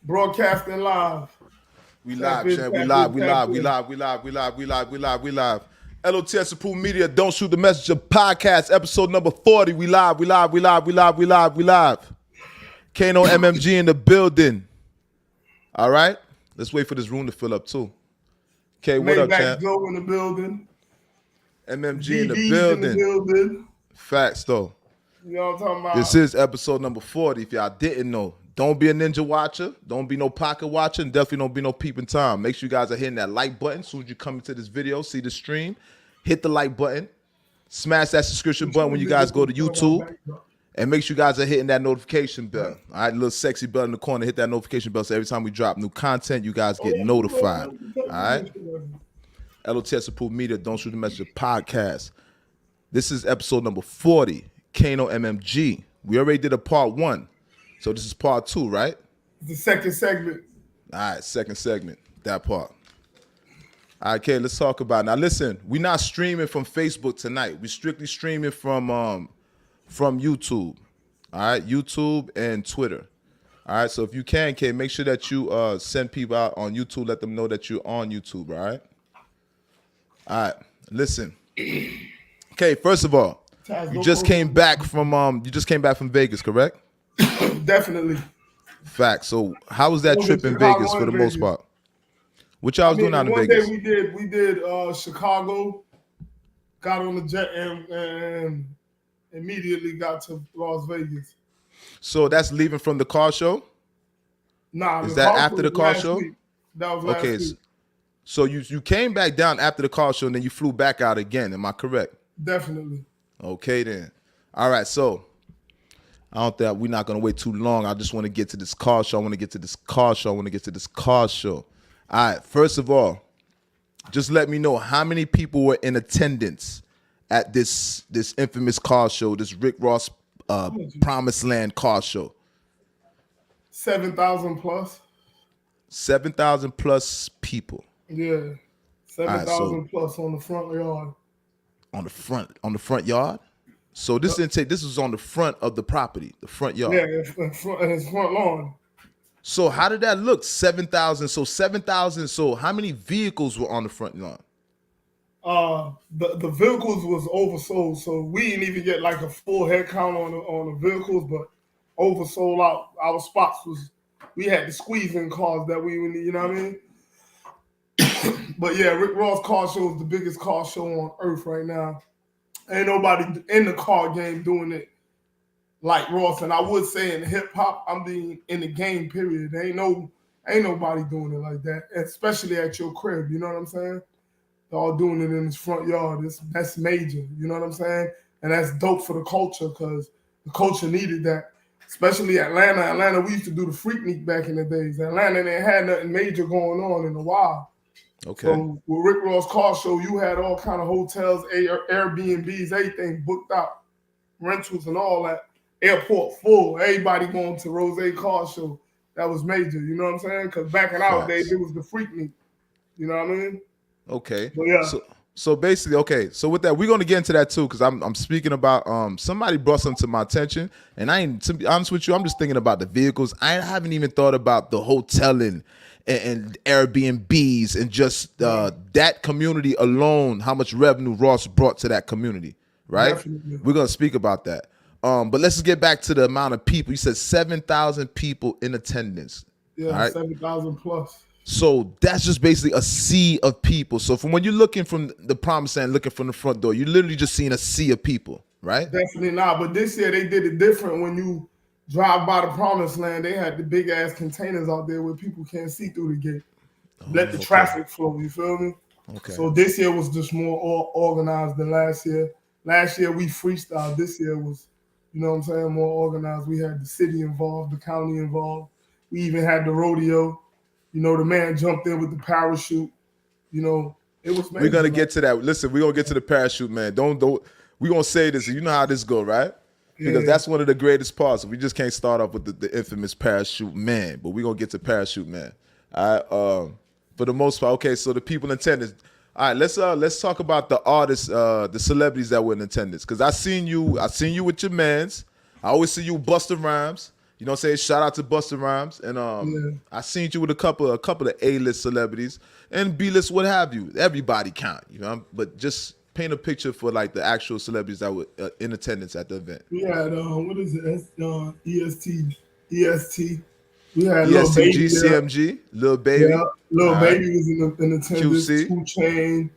Broadcasting live. We live, champ. We live. L.O.T.S Approved Media, Don't Shoot the Messenger podcast, episode number 40. We live. Kano MMG in the building. All right? Let's wait for this room to fill up, too. Okay, what up, champ? Joe in the building. MMG in the building. Facts, though. You know what I'm talking about? This is episode number 40, if y'all didn't know. Don't be a ninja watcher. Don't be no pocket watcher. And definitely don't be no peeping Tom. Make sure you guys are hitting that like button as soon as you come into this video, see the stream. Hit the like button. Smash that subscription button when you guys go to YouTube. And make sure you guys are hitting that notification bell. All right, little sexy bell in the corner. Hit that notification bell so every time we drop new content, you guys get notified. All right? L.O.T.S Approved Media, Don't Shoot the Messenger podcast. This is episode number 40, Kano MMG. We already did a part 1. So this is part 2, right? The second segment. All right, second segment, that part. All right, okay, let's talk about it. Now listen, we're not streaming from Facebook tonight. We're strictly streaming from YouTube. All right, YouTube and Twitter. All right, so if you can, make sure that you send people out on YouTube, let them know that you're on YouTube, all right? All right, listen. Okay, first of all, you just came back from Vegas, correct? Definitely. Fact. So how was that trip in Vegas for the most part? What y'all was doing out in Vegas? One day we did Chicago, got on the jet and immediately got to Las Vegas. So that's leaving from the car show? Nah. Is that after the car show? Week. That was last week. So you came back down after the car show and then you flew back out again. Am I correct? Definitely. Okay then. All right, so I don't think we're not gonna wait too long. I just want to get to this car show. All right. First of all, just let me know how many people were in attendance at this infamous car show, this Rick Ross Promised Land car show. 7,000 plus. 7,000 plus people. Yeah, 7,000 plus on the front yard. On the front yard. So this was on the front of the property, the front yard. Yeah, it's front lawn. So how did that look? 7,000. So 7,000. So how many vehicles were on the front lawn? The vehicles was oversold, so we didn't even get like a full head count on the vehicles, but oversold out. Our spots we had to squeeze in cars that we would need. You know what I mean? But yeah, Rick Ross car show is the biggest car show on earth right now. Ain't nobody in the car game doing it like Ross. And I would say in hip hop, I'm being in the game, period. Ain't nobody doing it like that, especially at your crib. You know what I'm saying? They're all doing it in his front yard. That's major. You know what I'm saying? And that's dope for the culture because the culture needed that. Especially Atlanta. Atlanta, we used to do the Freaknik back in the days. Atlanta ain't had nothing major going on in a while. Okay. So with Rick Ross car show, you had all kind of hotels, Airbnbs, everything booked out, rentals and all that. Airport full, everybody going to Rose car show. That was major, you know what I'm saying? Because back in our days, it was the Freaknik. You know what I mean? Okay. But yeah. So basically, okay. So with that, we're gonna get into that too, because I'm speaking about somebody brought something to my attention, and to be honest with you, I'm just thinking about the vehicles. I haven't even thought about the hoteling and Airbnbs and just that community alone, how much revenue Ross brought to that community, right? Definitely. We're going to speak about that. But let's just get back to the amount of people. You said 7,000 people in attendance. Yeah, right? 7,000 plus. So that's just basically a sea of people. So from when you're looking from the Promised Land, looking from the front door, you're literally just seeing a sea of people, right? Definitely not. But this year they did it different. When you drive by the Promised Land, they had the big ass containers out there where people can't see through the gate. Let the traffic flow, you feel me? Okay. So this year was just more organized than last year. Last year we freestyled. This year was, you know what I'm saying, more organized. We had the city involved, the county involved. We even had the rodeo. You know, the man jumped in with the parachute. You know, it was major. We're going to get to that. Listen, we're going to get to the parachute, man. Don't. We're going to say this. You know how this go, right? Because that's one of the greatest parts. We just can't start off with the infamous parachute man, but we're going to get to parachute man. All right. For the most part, okay, so the people in attendance. All right, let's talk about the artists, the celebrities that were in attendance. Because I seen you with your mans. I always see you Busta Rhymes. You know what I'm saying? Shout out to Busta Rhymes. And I seen you with a couple of A-list celebrities and B-list, what have you. Everybody count, you know. But just paint a picture for like the actual celebrities that were in attendance at the event. We had what is it? EST. We had Lil ESTG, Baby there. CMG, Lil Baby. Yeah, Lil Baby was in attendance. QC. 2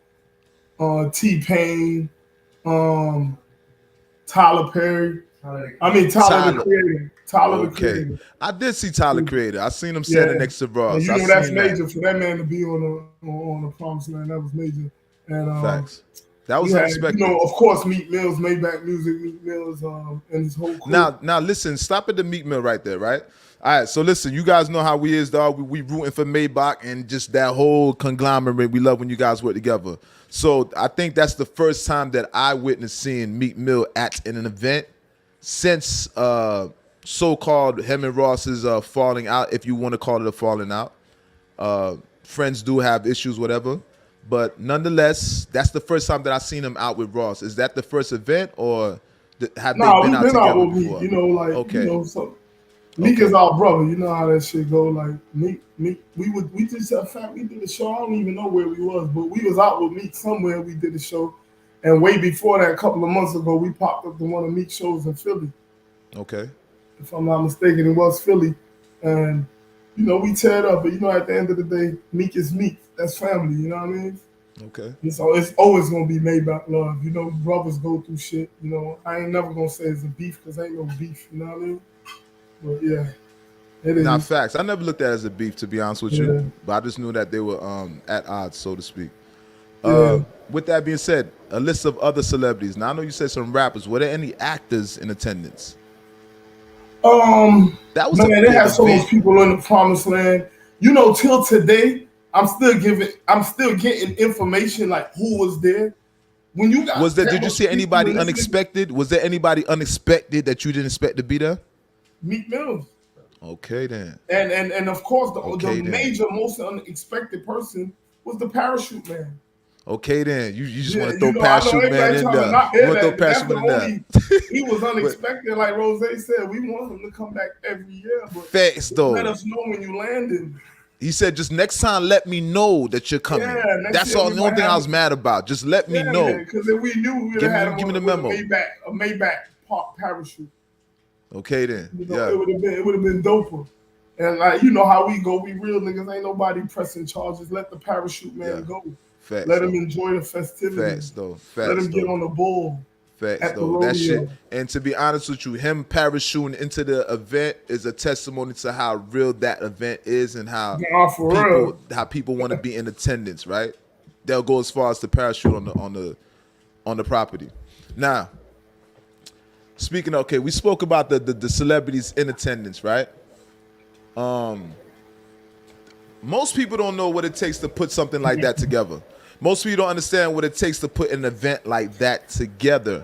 Chainz, T-Pain, Tyler Perry. Tyler the Creator. Tyler the Creator. I did see Tyler Creator. I seen him standing next to Ross. And you know that's major for that man to be on the Promised Land. That was major. And facts. That was unexpected. You know, of course, Meek Mill's Maybach Music, Meek Mill's and his whole crew. Now listen, stop at the Meek Mill right there, right? All right, so listen, you guys know how we is, dog. We rooting for Maybach and just that whole conglomerate. We love when you guys work together. So I think that's the first time that I witnessed seeing Meek Mill at in an event since so-called him and Ross's falling out, if you want to call it a falling out. Friends do have issues, whatever. But nonetheless, that's the first time that I've seen him out with Ross. Is that the first event, or have they been out together before? You know, like, you know, so Meek is our brother. You know how that shit go. Like Meek, we just in fact we did a show. I don't even know where we was, but we was out with Meek somewhere. We did a show, and way before that, a couple of months ago, we popped up to one of Meek's shows in Philly. Okay. If I'm not mistaken, it was Philly, and you know we tear it up. But you know, at the end of the day, Meek is Meek. That's family. You know what I mean? Okay. So it's always gonna be Maybach love. You know, brothers go through shit. You know, I ain't never gonna say it's a beef because ain't no beef. You know what I mean? But yeah, it is. Not facts. I never looked at it as a beef, to be honest with you. But I just knew that they were at odds, so to speak. With that being said, a list of other celebrities. Now I know you said some rappers. Were there any actors in attendance? That was they had so many people in the Promised Land. You know, till today, I'm still getting information like who was there. When you got did you see anybody unexpected? Was there anybody unexpected that you didn't expect to be there? Meek Mill. Okay then. And of course the major most unexpected person was the parachute man. Okay then. You just want to throw parachute man in there. You want to throw parachute man in there. He was unexpected, like Rose said. We want him to come back every year. But facts though. Let us know when you landed. He said, just next time, let me know that you're coming. That's all. The only thing I was mad about. Just let me know. Because if we knew, we would have had him give me the memo. A Maybach parachute. Okay then. You know, it would have been doper. And like you know how we go, we real niggas. Ain't nobody pressing charges. Let the parachute man go. Facts, let him enjoy the festivities. Facts though. Facts, let him get on the bull. Facts though. That shit. And to be honest with you, him parachuting into the event is a testimony to how real that event is and how people want to be in attendance, right? They'll go as far as the parachute on the property. Now, speaking of, we spoke about the celebrities in attendance, right? Most people don't know what it takes to put something like that together. Most people don't understand what it takes to put an event like that together.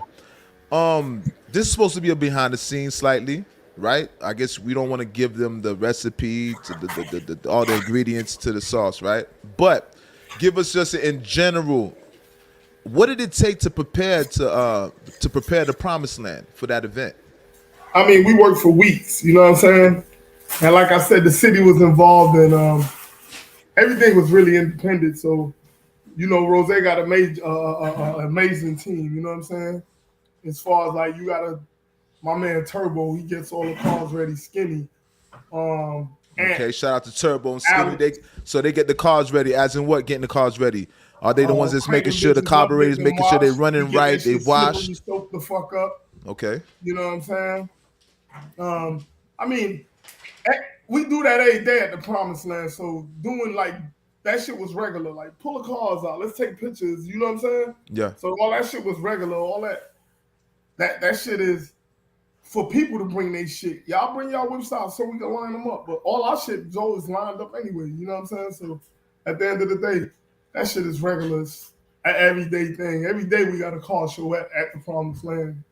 This is supposed to be a behind the scenes slightly, right? I guess we don't want to give them the recipe to all the ingredients to the sauce, right? But give us just in general, what did it take to prepare the Promised Land for that event? I mean, we worked for weeks, you know what I'm saying? And like I said, the city was involved and everything was really independent. So, you know, Rose got a amazing team, you know what I'm saying? As far as like you got my man Turbo, he gets all the cars ready, Skinny. Okay, shout out to Turbo and Skinny. They get the cars ready, as in what? Getting the cars ready. Are they the ones that's making sure the carburetors, making sure they're running right, they wash? Soak the fuck up. Okay. You know what I'm saying? I mean, we do that every day at the Promised Land. So doing like that shit was regular. Like pull the cars out, let's take pictures. You know what I'm saying? Yeah. So all that shit was regular. All that shit is for people to bring their shit. Y'all bring y'all whips out so we can line them up. But all our shit is always lined up anyway. You know what I'm saying? So at the end of the day, that shit is regular. It's an everyday thing. Every day we got a car show at the Promised Land.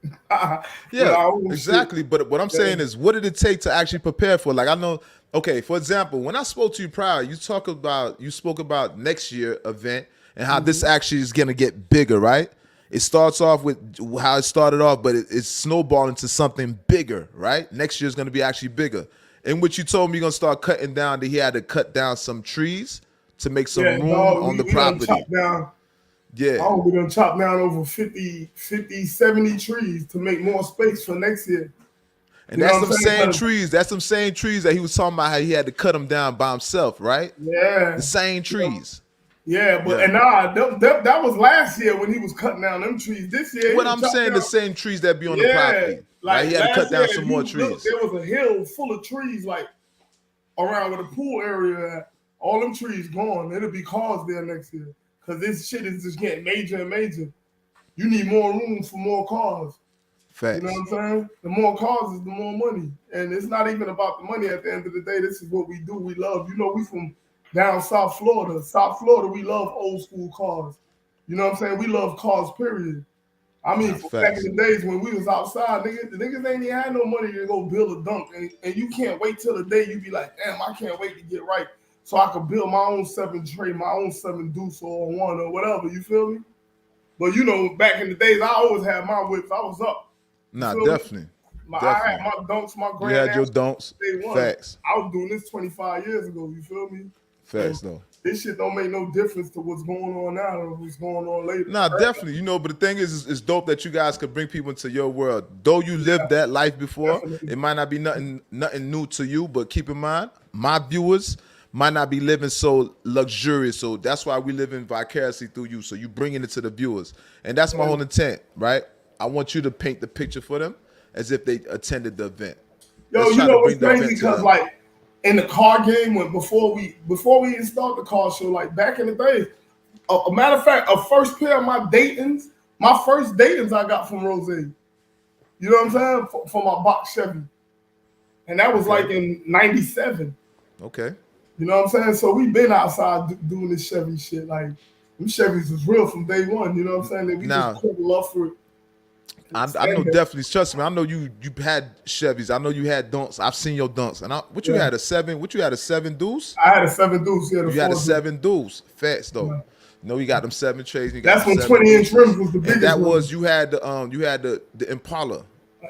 Yeah, exactly. Shit. But what I'm saying is, what did it take to actually prepare for? Like I know, okay, for example, when I spoke to you prior, you spoke about next year event and how this actually is gonna get bigger, right? It starts off with how it started off, but it's snowballing to something bigger, right? Next year's going to be actually bigger. In which you told me you're going to start cutting down, that he had to cut down some trees to make some room on the property. Chop down, we done chop down over 50, 70 trees to make more space for next year. And that's some same trees. That's some same trees that he was talking about how he had to cut them down by himself, right? Yeah. The same trees. Yeah, but and that was last year when he was cutting down them trees. This year, what I'm saying, the same trees that be on the property. Like he had to cut down some more trees. There was a hill full of trees, like around where the pool area at. All them trees gone. It'll be cars there next year because this shit is just getting major and major. You need more room for more cars. Facts. You know what I'm saying? The more cars is the more money, and it's not even about the money. At the end of the day, this is what we do. We love. You know, we from down South Florida. South Florida, we love old school cars. You know what I'm saying? We love cars, period. I mean, back in the days when we was outside, the niggas ain't even had no money to go build a dunk. And you can't wait till the day you be like, damn, I can't wait to get right so I can build my own 7 tray, my own 7 deuce or 1 or whatever, you feel me? But you know, back in the days, I always had my whips. I was up. Nah, definitely. I had my dunks, my grand. You had your dunks. Facts. I was doing this 25 years ago, you feel me? Facts, though. This shit don't make no difference to what's going on now or what's going on later. Nah, definitely. You know, but the thing is, it's dope that you guys could bring people into your world. Though you lived that life before, it might not be nothing new to you, but keep in mind, my viewers might not be living so luxurious. So that's why we living vicariously through you. So you bringing it to the viewers. And that's my whole intent, right? I want you to paint the picture for them as if they attended the event. Yo, you know what's crazy? Because like in the car game, before we even start the car show, like back in the days, a matter of fact, a first pair of my first Daytons I got from Rose. You know what I'm saying? For my box Chevy. And that was like in 97. Okay. You know what I'm saying? So we been outside doing this Chevy shit. Like, them Chevys was real from day one. You know what I'm saying? We just couldn't love for it. I know definitely. Trust me. I know you had Chevys. I know you had dunks. I've seen your dunks. And you had a 7? What you had, a 7 deuce? I had a 7 deuce. Yeah, you had a 7 deuce. Facts though. Yeah. No, you got them 7 trays. That's when 20-inch rims was the biggest. And that was you had the Impala.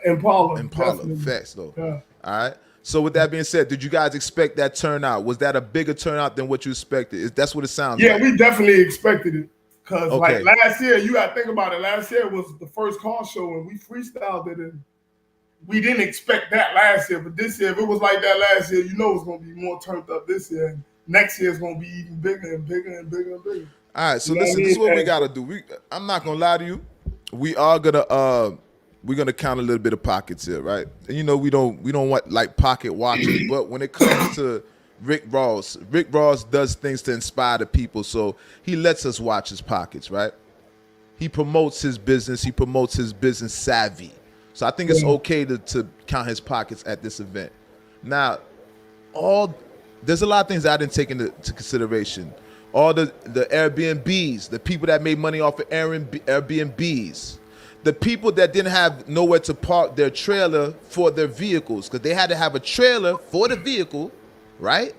Impala. Definitely. Facts though. Yeah. All right. So with that being said, did you guys expect that turnout? Was that a bigger turnout than what you expected? That's what it sounds like. Yeah, we definitely expected it. Because like last year, you got to think about it. Last year was the first car show, and we freestyled it. And we didn't expect that last year. But this year, if it was like that last year, you know it's going to be more turned up this year. And next year, it's going to be even bigger and bigger and bigger and bigger. All right, so listen, this is what we got to do. I'm not going to lie to you. We are going to we're gonna count a little bit of pockets here, right? And you know we don't want like pocket watchers, but when it comes to Rick Ross does things to inspire the people, so he lets us watch his pockets, right? He promotes his business. He promotes his business savvy. So I think it's okay to count his pockets at this event. Now, there's a lot of things that I didn't take into consideration. All the Airbnbs, the people that made money off of Airbnbs. The people that didn't have nowhere to park their trailer for their vehicles, because they had to have a trailer for the vehicle, right?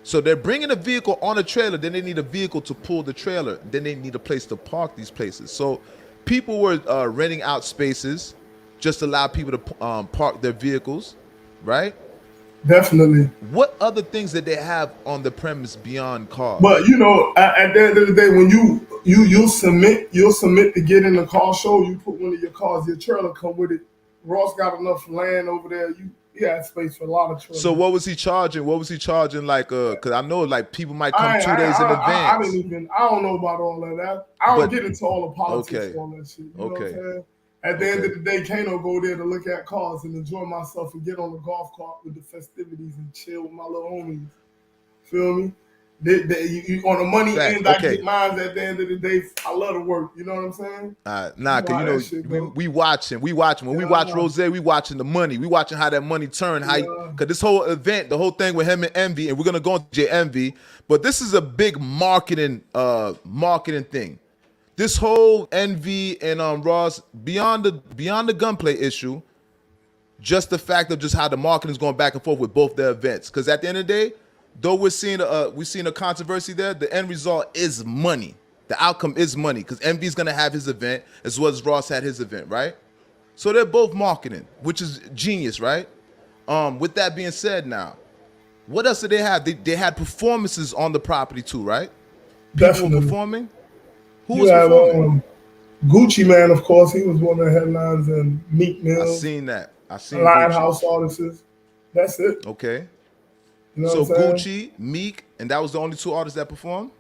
So they're bringing a vehicle on a trailer, then they need a vehicle to pull the trailer, then they need a place to park these places. So people were renting out spaces just to allow people to park their vehicles, right? Definitely. What other things did they have on the premise beyond cars? But you know, at the end of the day, when you'll submit to get in the car show, you put one of your cars, your trailer come with it. Ross got enough land over there. You had space for a lot of trailers. So what was he charging? Like, because I know like people might come 2 days in advance. I don't know about all of that. I don't get into all the politics on that shit. You know what I'm saying? At the end of the day, Kano go there to look at cars and enjoy myself and get on the golf cart with the festivities and chill with my little homies. Feel me? On the money end, I get mine. At the end of the day, I love to work. You know what I'm saying? Because you know, we watching. When we watch Rose, we watching the money. We watching how that money turn. Because this whole event, the whole thing with him and Envy, and we're gonna go into J Envy, but this is a big marketing thing. This whole Envy and Ross, beyond the gunplay issue, just the fact of just how the marketing is going back and forth with both their events. Because at the end of the day, though we're seeing a controversy there, the end result is money. The outcome is money because Envy's gonna have his event as well as Ross had his event, right? So they're both marketing, which is genius, right? With that being said, now, what else did they have? They had performances on the property too, right? People Definitely. were performing. Who You was have performing? Gucci Man, of course. He was one of the headlines, and Meek Mill. I seen that. I seen Lionhouse Gucci. artists. That's it. Okay. You know So what I'm saying? Gucci, Meek, and that was the only two artists that performed?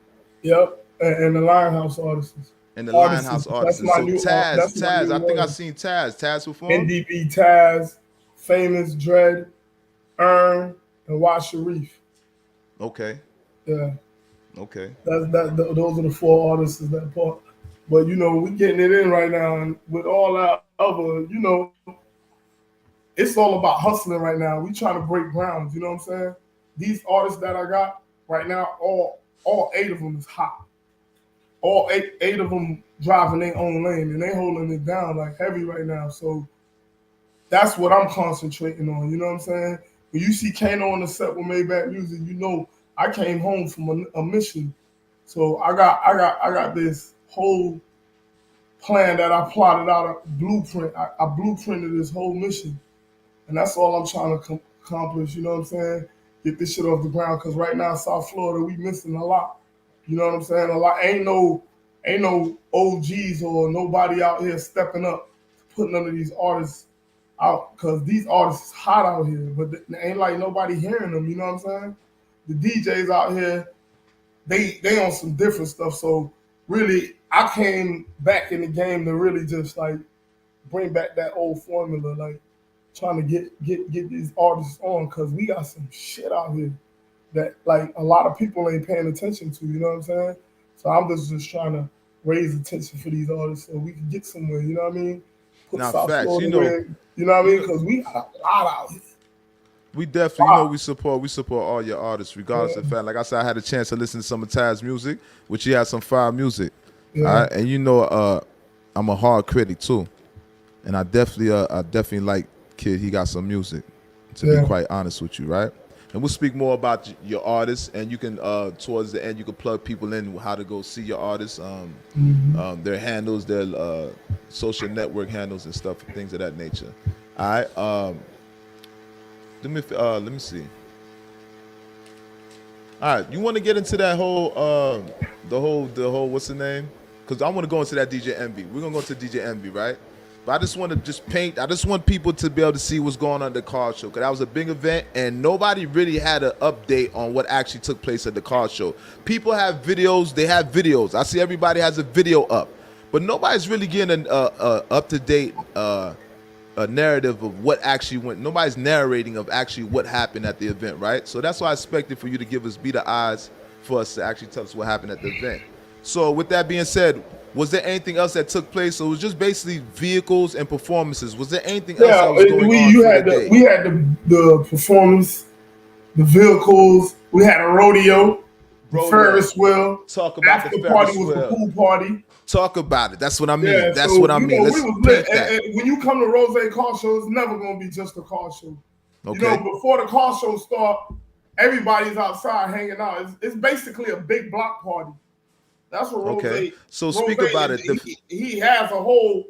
Yep. And the Lionhouse artists. And the Lionhouse artists. That's my So new Taz, that's my Taz, new I think I one. seen Taz. Taz perform? NDB, Taz, Famous, Dread, Earn, and Waz Sharif. Okay. Yeah. Okay. Those are the four artists that part. But you know, we getting it in right now, and with all that other, you know, it's all about hustling right now. We trying to break grounds. You know what I'm saying? These artists that I got right now, all 8 of them is hot. All eight of them driving their own lane, and they holding it down like heavy right now. So that's what I'm concentrating on. You know what I'm saying? When you see Kano on the set with Maybach Music, you know I came home from a mission. So I got this whole plan that I plotted out, a blueprint. I blueprinted this whole mission, and that's all I'm trying to accomplish. You know what I'm saying? Get this shit off the ground, because right now South Florida, we missing a lot. You know what I'm saying? A lot. Ain't no OGs or nobody out here stepping up, putting none of these artists out, because these artists is hot out here, but ain't like nobody hearing them. You know what I'm saying? The DJs out here, they on some different stuff. So really, I came back in the game to really just like bring back that old formula, like trying to get these artists on, because we got some shit out here that like a lot of people ain't paying attention to. You know what I'm saying? So I'm just trying to raise attention for these artists so we can get somewhere. You know what I mean? Put Now, South facts, Florida you know, where, you know what I mean? Because we got a lot out here. We definitely, you know, we support all your artists, regardless of the fact. Like I said, I had a chance to listen to some of Taz's music, which he had some fire music. Yeah. All right? And you know, I'm a hard critic too, and I definitely like Kid. He got some music, to be quite honest with you, right? And we'll speak more about your artists, and you can towards the end you can plug people in how to go see your artists, their handles, their social network handles and stuff, things of that nature. All right. Let me see. All right, you want to get into that whole the whole what's the name? Because I want to go into that DJ Envy. We're gonna go to DJ Envy, right? But I just want to I just want people to be able to see what's going on at the car show, because that was a big event and nobody really had an update on what actually took place at the car show. People have videos. They have videos. I see everybody has a video up, but nobody's really getting an up to date a narrative of what actually went. Nobody's narrating of actually what happened at the event, right? So that's why I expected for you to be the eyes for us to actually tell us what happened at the event. So with that being said, was there anything else that took place? So it was just basically vehicles and performances. Was there anything else that was going on? We had the performance, the vehicles. We had a rodeo, Ferris wheel. Talk about the Ferris party wheel. Was the pool party. Talk about it. That's what I mean. Yeah, That's what I mean. Let's lit. And when you come to Rose Car Show, it's never going to be just a car show. Okay. You know, before the car show start, everybody's outside hanging out. It's basically a big block party. That's what Rose. Okay. So Rose speak about it. He has a whole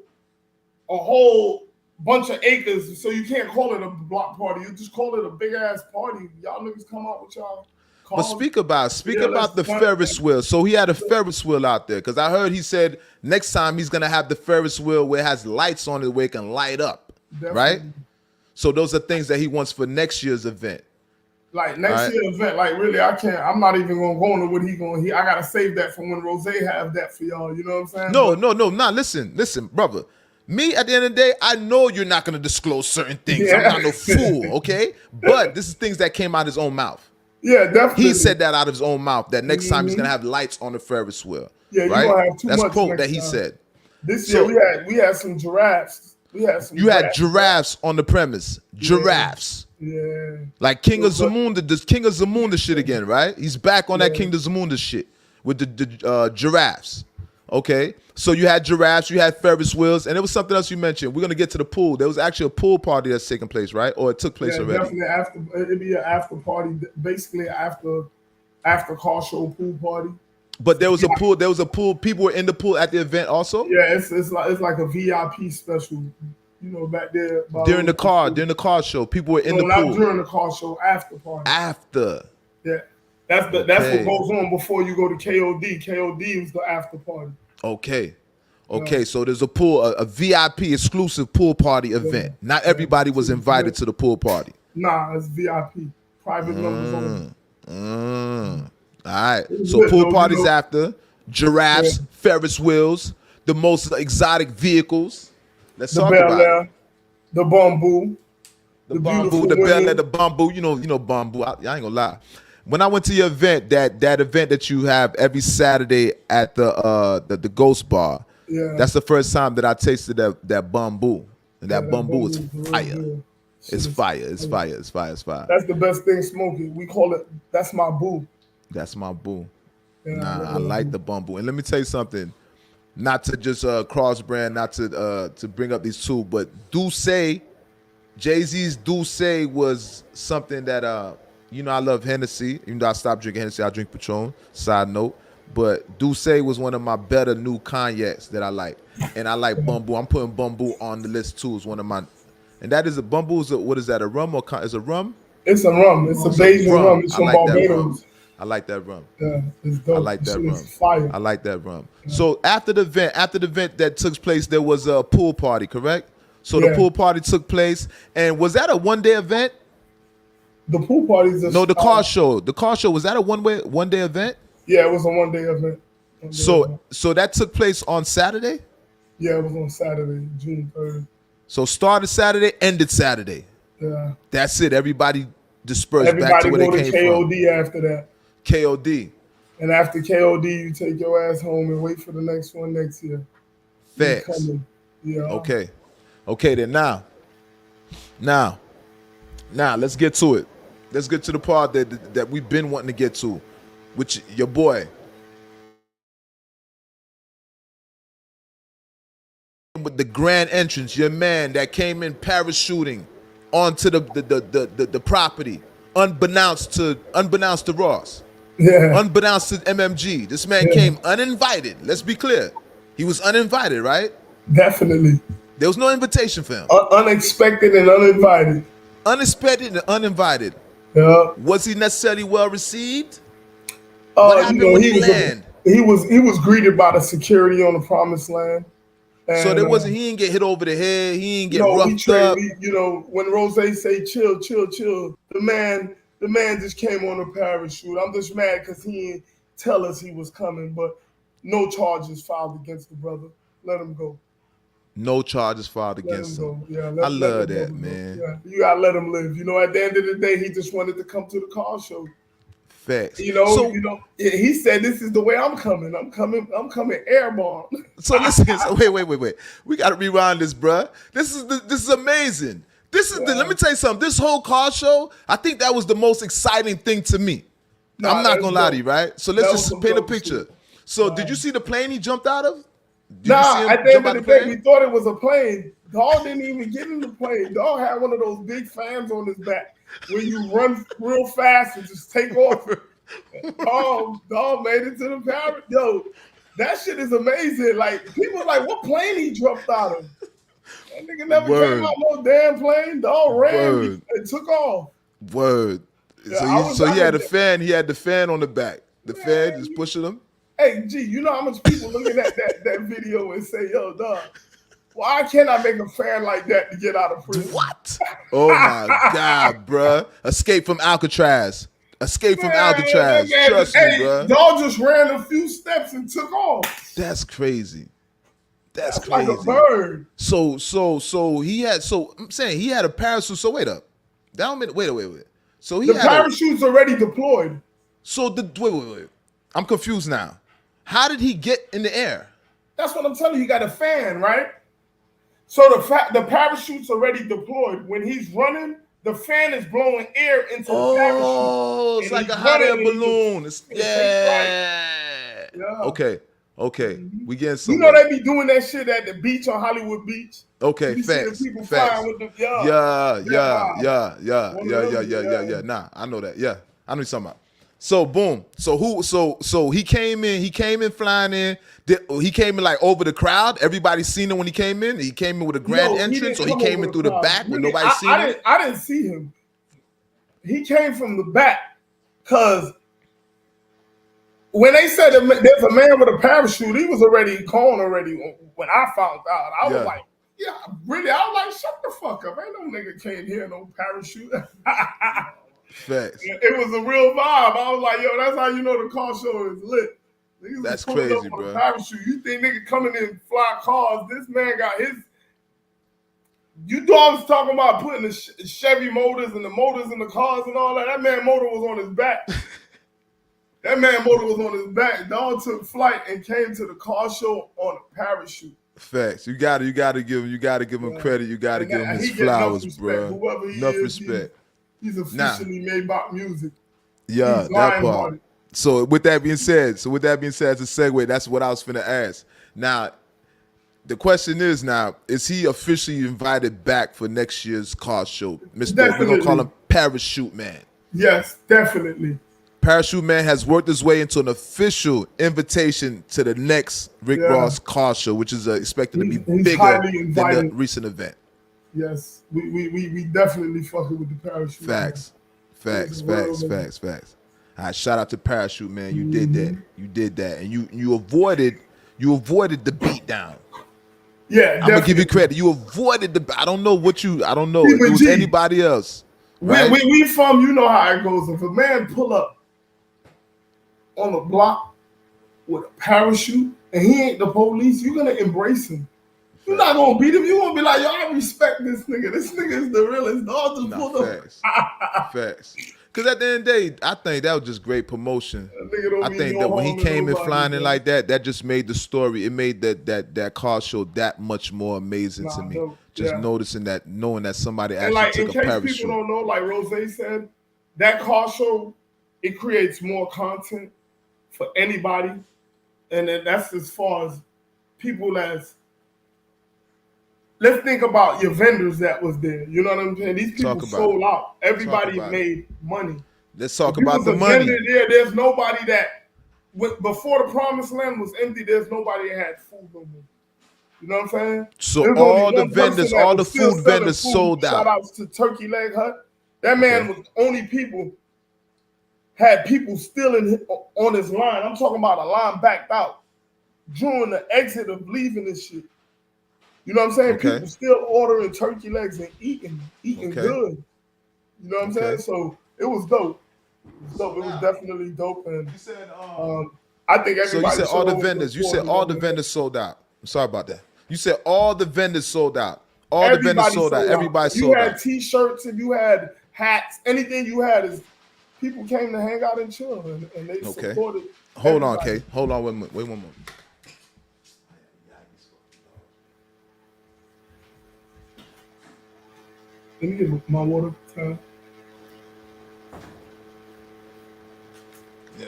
bunch of acres, so you can't call it a block party. You just call it a big ass party. Y'all niggas come out with y'all. But speak about the Ferris wheel. So he had a Ferris wheel out there, because I heard he said next time he's gonna have the Ferris wheel where it has lights on it where it can light up. Definitely. Right? So those are things that he wants for next year's event. Like next year's event, like really, I can't. I'm not even gonna go into what I gotta save that for when Rose have that for y'all. You know what I'm saying? No. Nah, listen, brother. Me, at the end of the day, I know you're not gonna disclose certain things. Yeah. I'm not no fool, okay? But this is things that came out of his own mouth. Yeah, definitely. He said that out of his own mouth, that next time he's gonna have lights on the Ferris wheel. Yeah, right? You're gonna have too That's much quote that he said. This year we had some giraffes. You had giraffes on the premise. Giraffes. Yeah. Like King of Zamunda shit again, right? He's back on that King of Zamunda shit with the giraffes. Okay, so you had giraffes, you had Ferris wheels, and there was something else you mentioned. We're gonna get to the pool. There was actually a pool party that's taking place, right? Or it took place already. Definitely it'd be an after party, basically after car show pool party. But there was a pool. There was a pool. People were in the pool at the event also. Yeah, it's like a VIP special. You know, back there During the car show, people were in the pool. Not during the car show, after party. After. Yeah, that's what goes on before you go to KOD. KOD is the after party. Okay. So there's a pool, a VIP exclusive pool party event. Not everybody was invited to the pool party. Nah, it's VIP. Private members only. All right. So pool parties after, giraffes, Ferris wheels, the most exotic vehicles. Let's talk about it. The bamboo. The bamboo, the Bel Air, the bamboo. You know bamboo. I ain't gonna lie. When I went to your event, that event that you have every Saturday at the Ghost Bar, that's the first time that I tasted that bamboo. And that bamboo is fire. It's fire. It's fire. It's fire. It's fire. That's the best thing smoking. We call it, that's my boo. That's my boo. I like the bamboo. And let me tell you something. Not to just cross brand, not to bring up these two, but Douce, Jay-Z's Douce was something that I love Hennessy. Even though I stopped drinking Hennessy, I drink Patron. Side note. But Douce was one of my better new cognacs that I like. And I like bamboo. I'm putting bamboo on the list too. It's one of my, and that is a bamboo. What is that? A rum or is a rum? It's a rum. It's a Bajan rum. It's from Barbados. I like that rum. Yeah, it's dope. I like that rum. It's fire. I like that rum. Yeah. So after the event that took place, there was a pool party, correct? So the pool party took place, and was that a one-day event? The pool party is the car show. The car show, was that a one-day event? Yeah, it was a one-day event. So that took place on Saturday? Yeah, it was on Saturday, June 3rd. So started Saturday, ended Saturday. Yeah. That's it. Everybody dispersed back to where they came from. Everybody go to KOD after that. KOD. And after KOD, you take your ass home and wait for the next one next year. Facts. Yeah. Okay, then now, let's get to it. Let's get to the part that we've been wanting to get to, which your boy. With the grand entrance, your man that came in parachuting onto the property, unbeknownst to Ross. Yeah. Unbeknownst to MMG. This man came uninvited. Let's be clear. He was uninvited, right? Definitely. There was no invitation for him. Unexpected and uninvited. Unexpected and uninvited. Yeah. Was he necessarily well received? What happened when he landed? He was greeted by the security on the promised land. And, so there wasn't. He didn't get hit over the head. He didn't get roughed up. When Rose say chill, the man just came on a parachute. I'm just mad because he didn't tell us he was coming, but no charges filed against the brother. Let him go. No charges filed against him. Yeah, I love that, man. Yeah, you gotta let him live. At the end of the day, he just wanted to come to the car show. Facts. He said, "This is the way I'm coming. I'm coming airborne." So listen. Wait. We gotta rewind this, bruh. This is amazing. Let me tell you something. This whole car show, I think that was the most exciting thing to me. I'm not gonna lie to you, right? So let's just paint a picture. So did you see the plane he jumped out of? At the end of the day, we thought it was a plane. Dog didn't even get in the plane. Dog had one of those big fans on his back where you run real fast and just take off. Dog made it to the parrot. Yo, that shit is amazing. Like, people are like, what plane he jumped out of? That nigga never came out no damn plane. Dog ran and took off. Word. Yeah, so he had a fan. He had the fan on the back. The fan just pushing him. Hey, G, you know how much people looking at that video and say, yo, dog, why can't I make a fan like that to get out of prison? What? Oh, my God, bruh. Escape from Alcatraz. Trust me, bruh. Dog just ran a few steps and took off. That's crazy. That's crazy. Like a bird. So I'm saying he had a parachute. So wait up. Wait. So the parachute's already deployed. So wait. I'm confused now. How did he get in the air? That's what I'm telling you. He got a fan, right? So the parachute's already deployed. When he's running, the fan is blowing air into the parachute. Oh, it's like a hot air balloon. Yeah. Okay. We getting some. They be doing that shit at the beach on Hollywood Beach. Okay, facts. People flying with the Yeah. Nah, I know that. Yeah, I know what you're talking about. So boom. So he came in flying in. He came in like over the crowd. Everybody seen him when he came in. He came in with a grand entrance, or he came in through the back when nobody seen him. I didn't see him. He came from the back because when they said that there's a man with a parachute, he was already gone already when I found out. I was like, yeah, really? I was like, shut the fuck up. Ain't no nigga came here no parachute. Facts. It was a real vibe. I was like, yo, that's how you know the car show is lit. Niggas that's crazy, up bro. Parachute. You think nigga coming in fly cars? This man got his. You thought I was talking about putting the Chevy motors and the motors in the cars and all that. That man motor was on his back. That man motor was on his back. Dog took flight and came to the car show on a parachute. Facts. You gotta give him credit. You gotta give him his flowers, bro. Enough respect. He's officially made bop music. Yeah, that part. So with that being said, as a segue, that's what I was finna ask. Now, the question is is he officially invited back for next year's car show? We're gonna call him Parachute Man. Yes, definitely. Parachute Man has worked his way into an official invitation to the next Rick Ross car show, which is expected to be bigger than the recent event. Yes, we definitely fucking with the Parachute. Facts. All right, shout out to Parachute Man. You did that, and you avoided the beat down. Yeah, I'm gonna give you credit. You avoided the. I don't know if it was anybody else. Right? We from, you know how it goes. If a man pull up on the block with a parachute and he ain't the police, you're gonna embrace him. You're not gonna beat him. You're gonna be like, yo, I respect this nigga. This nigga is the realest. Dog just pulled up. Facts. Because at the end of the day, I think that was just great promotion. I think that when he came in flying in like that, that just made the story. It made that car show that much more amazing to me. Just noticing that, knowing that somebody actually took a parachute. In case people don't know, like Rose said, that car show, it creates more content for anybody. And then that's as far as people as... Let's think about your vendors that was there. You know what I'm saying? These people sold out. Everybody made money. Let's talk about the money. There's nobody that, before the promised land was empty, there's nobody that had food no more. You know what I'm saying? So all the vendors, all the food vendors sold out. Shout outs to Turkey Leg Hut. That man was only had people still on his line. I'm talking about a line backed out during the exit of leaving this shit. You know what I'm saying? People still ordering turkey legs and eating good. You know what I'm saying? So it was dope. It was definitely dope. And you said, I think everybody. So you said all the vendors. You said all the vendors sold out. I'm sorry about that. You said all the vendors sold out. The vendors sold out. Everybody sold out. You had T-shirts and you had hats. Anything you had is people came to hang out and chill, and they supported. Hold on, Kay. Hold on. Wait one moment. Let me get my water time. Yeah.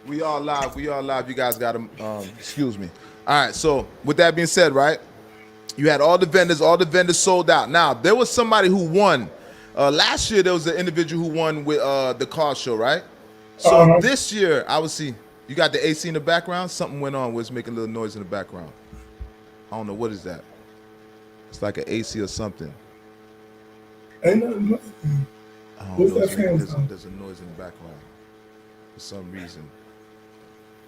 We all live. You guys got to, excuse me. All right. So with that being said, right, you had all the vendors sold out. Now, there was somebody who won. Last year, there was an individual who won with the car show, right? So this year, I would see, you got the AC in the background? Something went on where it's making a little noise in the background. I don't know. What is that? It's like an AC or something. Ain't nothing. What's that sound? There's a noise in the background for some reason.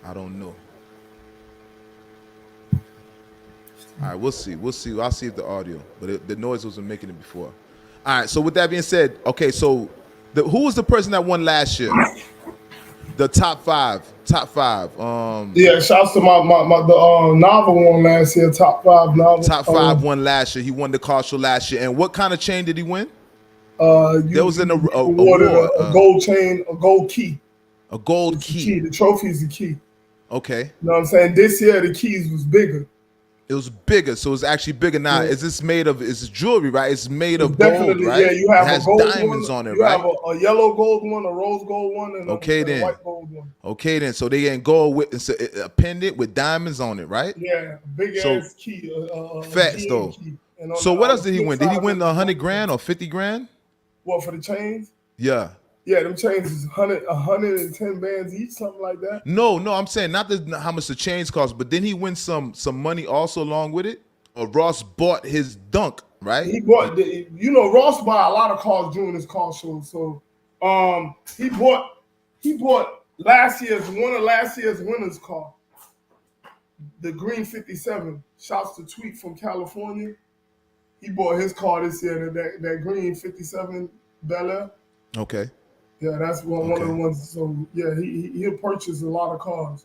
I don't know. All right, we'll see. I'll see if the audio, but the noise wasn't making it before. All right, so with that being said, okay, so who was the person that won last year? The top five. Yeah, shouts to the novel won last year. Top 5 novel. Top 5 won last year. He won the car show last year. And what kind of chain did he win? There was an award. A gold chain, a gold key. A gold key. The trophy is the key. Okay. You know what I'm saying? This year the keys was bigger. It was bigger, so it's actually bigger now. Yeah. Is this made of? It's jewelry, right? It's made of gold, right? Yeah, you have it has a gold diamonds one, on it, you right? You have a yellow gold one, a rose gold one, and a white gold one. Okay, then. So they ain't gold with a pendant with diamonds on it, right? Yeah, big ass key. Facts though. So what else did he win? Did he win $100 grand or $50 grand? What, for the chains? Yeah. Yeah, them chains is 110 bands each, something like that. No, I'm saying not how much the chains cost, but then he win some money also along with it. Or Ross bought his dunk, right? He bought, Ross bought a lot of cars during his car show. So, he bought last year's winner's car, the green 57. Shouts to Tweet from California. He bought his car this year, that green 57 Bel Air. Okay. Yeah, that's one of the ones. So yeah, he'll purchase a lot of cars.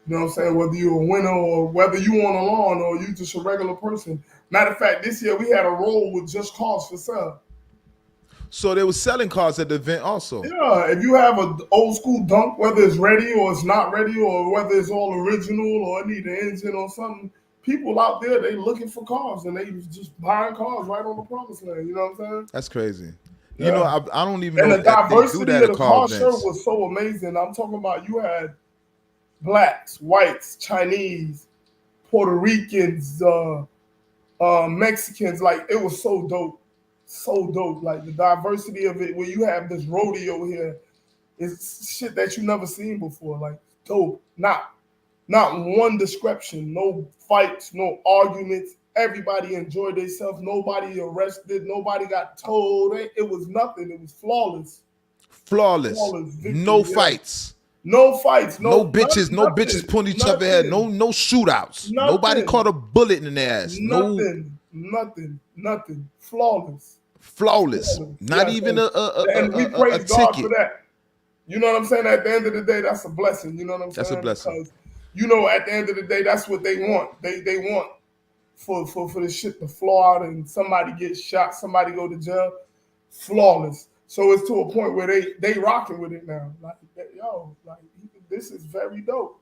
You know what I'm saying? Whether you're a winner or whether you on a lawn or you just a regular person. Matter of fact, this year we had a roll with just cars for sale. So they were selling cars at the event also. Yeah, if you have an old school dunk, whether it's ready or it's not ready, or whether it's all original or it need an engine or something, people out there, they looking for cars and they just buying cars right on the promised land. You know what I'm saying? That's crazy. Yeah. You know, I don't even know the diversity they do that of the car events. show was so amazing. I'm talking about you had blacks, whites, Chinese, Puerto Ricans, Mexicans. Like, it was so dope. So dope. Like, the diversity of it, where you have this rodeo here, is shit that you never seen before. Like, dope. Not one description, no fights, no arguments. Everybody enjoyed themselves. Nobody arrested. Nobody got told. It was nothing. It was flawless. Flawless. Victory, no fights. No fights. No bitches. No bitches pulling each other head. No shootouts. Nobody caught a bullet in their ass. Nothing. Flawless. Not even and we praise God for that. You know what I'm saying? At the end of the day, that's a blessing. You know what I'm saying? That's a blessing. Because, at the end of the day, that's what they want. They want for the shit to flaw out and somebody gets shot, somebody go to jail. Flawless. So it's to a point where they rocking with it now. Like, this is very dope.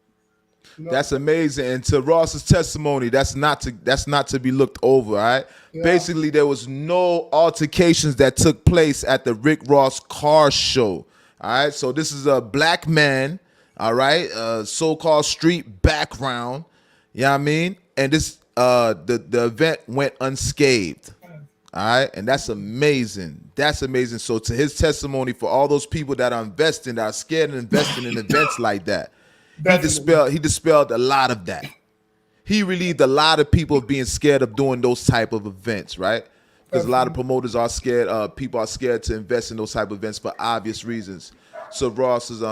That's amazing. And to Ross's testimony, that's not to be looked over. All right. Yeah. Basically, there was no altercations that took place at the Rick Ross car show. All right. So this is a black man. All right. So-called street background. You know what I mean? And this the event went unscathed. All right, and that's amazing. That's amazing. So to his testimony, for all those people that are investing, that are scared of investing in events like that, he dispelled a lot of that. He relieved a lot of people of being scared of doing those type of events, right? Because a lot of promoters are scared. People are scared to invest in those type of events for obvious reasons. So Ross is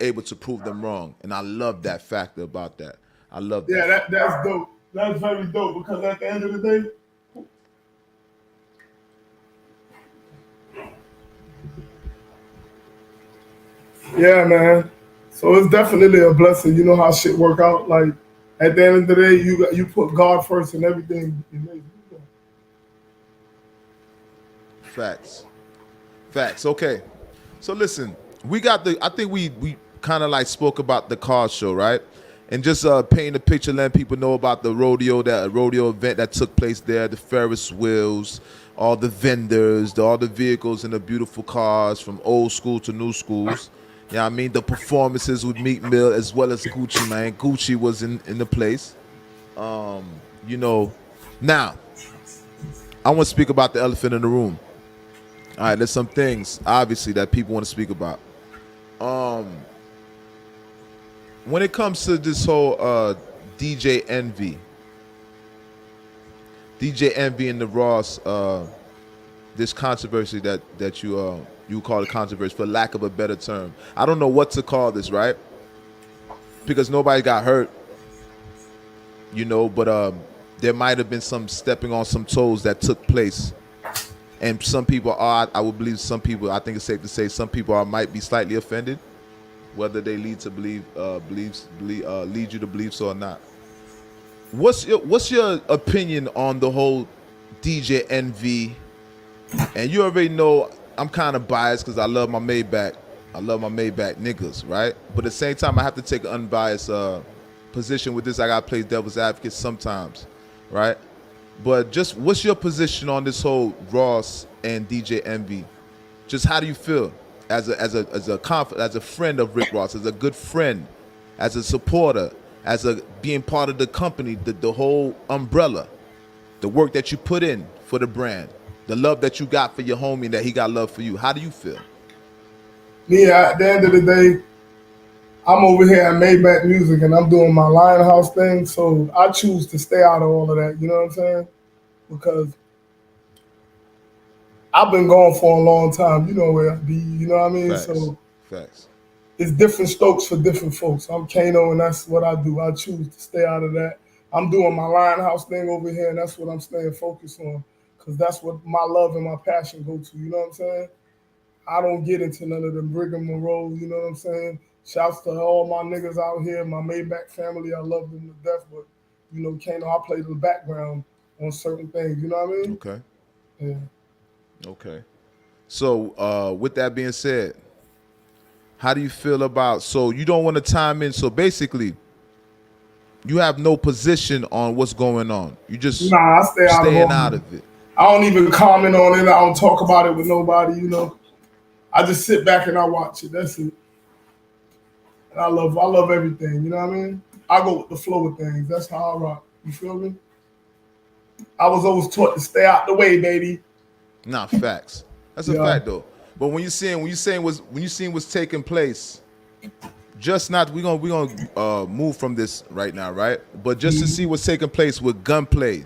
able to prove them wrong, and I love that factor about that. I love that. Yeah, that's dope. That's very dope, because at the end of the day, yeah, man. So it's definitely a blessing. You know how shit work out. Like, at the end of the day, you put God first and everything. Facts. Okay. So listen, I think we kind of like spoke about the car show, right? And just painting a picture, letting people know about the rodeo event that took place there, the Ferris wheels, all the vendors, all the vehicles and the beautiful cars from old school to new schools. You know what I mean? The performances with Meek Mill as well as Gucci, man. Gucci was in the place. Now, I want to speak about the elephant in the room. All right, there's some things, obviously, that people want to speak about. When it comes to this whole DJ Envy and the Ross, this controversy that you call it controversy, for lack of a better term. I don't know what to call this, right? Because nobody got hurt, but there might have been some stepping on some toes that took place. And some people are, I would believe some people, I think it's safe to say some people might be slightly offended, whether they lead you to believe so or not. What's your opinion on the whole DJ Envy? And you already know I'm kind of biased because I love my Maybach niggas, right? But at the same time, I have to take an unbiased position with this. I gotta play devil's advocate sometimes, right? But just what's your position on this whole Ross and DJ Envy? Just how do you feel as a friend of Rick Ross, as a good friend, as a supporter, as a being part of the company, the whole umbrella, the work that you put in for the brand, the love that you got for your homie and that he got love for you? How do you feel? Me, at the end of the day, I'm over here at Maybach Music and I'm doing my Lionhouse thing. So I choose to stay out of all of that. You know what I'm saying? Because I've been gone for a long time. You know where I be. You know what I mean? Facts. So Facts. it's different strokes for different folks. I'm Kano, and that's what I do. I choose to stay out of that. I'm doing my Lionhouse thing over here, and that's what I'm staying focused on, because that's what my love and my passion go to. You know what I'm saying? I don't get into none of them Brigham Monroe. You know what I'm saying? Shouts to all my niggas out here, my Maybach family. I love them to death, but you know, Kano, I play the background on certain things. You know what I mean? Okay. Yeah. Okay. So with that being said, how do you feel about, so you don't want to time in, so basically you have no position on what's going on. You just Nah, I stay out of staying all out of of it. I don't even comment on it. I don't talk about it with nobody, you know. I just sit back and I watch it. That's it. And I love everything, you know what I mean? I go with the flow of things. That's how I rock. You feel me? I was always taught to stay out the way, baby. Nah, facts. That's a Yeah. fact though. But when you seeing what's taking place, just not we gonna move from this right now, right? But just to see what's taking place with gunplay